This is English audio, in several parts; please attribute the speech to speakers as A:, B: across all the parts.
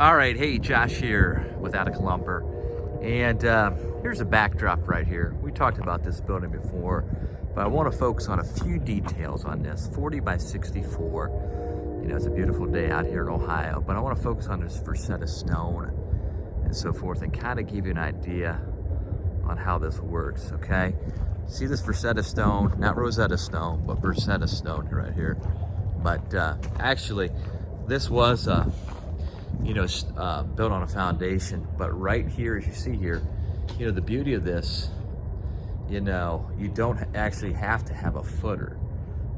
A: All right, hey, Josh here with Attic Lumber, and here's a backdrop right here. We talked about this building before, but I want to focus on a few details on this. 40 by 64. You know, it's a beautiful day out here in Ohio, but I want to focus on this Versetta stone and so forth, and kind of give you an idea on how this works. Okay, see this Versetta stone, not Rosetta stone, but Versetta stone right here. But actually, this was built on a foundation, but right here, as you see here, the beauty of this, you don't actually have to have a footer.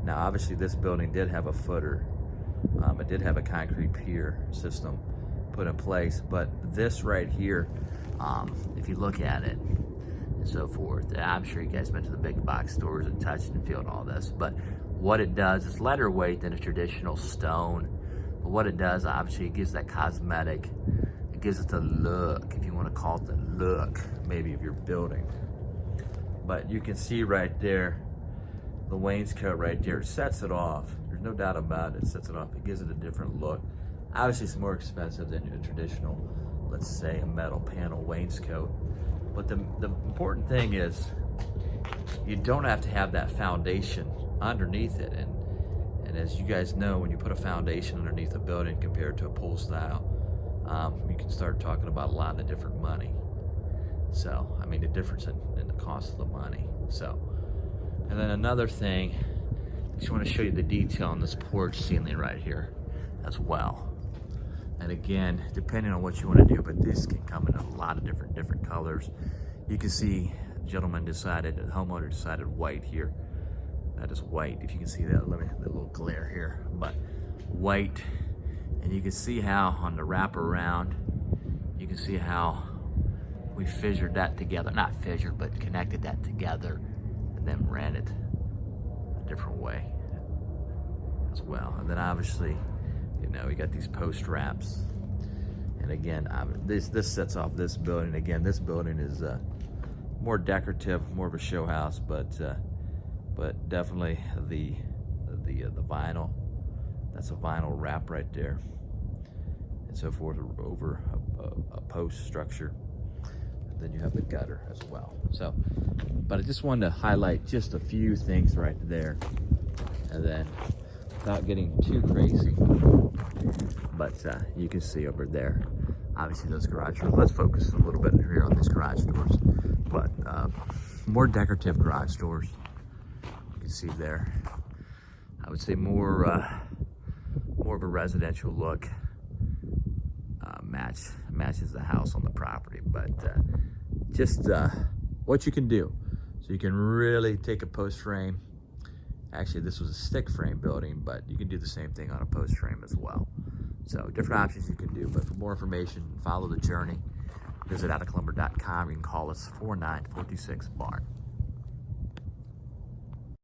A: Now, obviously this building did have a footer. It did have a concrete pier system put in place, but this right here, if you look at it and so forth, I'm sure you guys been to the big box stores and touched and felt all this, but what it does is lighter weight than a traditional stone. But what it does, obviously, it gives that cosmetic, it gives it the look, if you want to call it the look, maybe, of your building. But you can see right there, the wainscot right there, it sets it off. There's no doubt about it, it sets it off. It gives it a different look. Obviously, it's more expensive than a traditional, let's say, a metal panel wainscot. But the important thing is, you don't have to have that foundation underneath it. And as you guys know, when you put a foundation underneath a building compared to a pool style, you can start talking about a lot of different money. So, I mean, the difference in the cost of the money. So, and then another thing, I just want to show you the detail on this porch ceiling right here as well. And again, depending on what you want to do, but this can come in a lot of different colors. You can see the homeowner decided white here. That is white, if you can see that, the little glare here, but white. And you can see how on the wraparound, you can see how we fissured that together, not fissured, but connected that together and then ran it a different way as well. And then obviously, we got these post wraps. And again, this sets off this building. Again, this building is more decorative, more of a show house, but definitely the vinyl, that's a vinyl wrap right there and so forth over a post structure. And then you have the gutter as well. So, but I just wanted to highlight just a few things right there, and then without getting too crazy, but you can see over there, obviously those garage doors. Let's focus a little bit here on these garage doors, but more decorative garage doors. See there, I would say more of a residential look. Matches the house on the property, but just what you can do. So you can really take a post frame. Actually, this was a stick frame building, but you can do the same thing on a post frame as well. So different options you can do, but for more information, follow the journey. Visit atticlumber.com. You can call us 4946-BARN.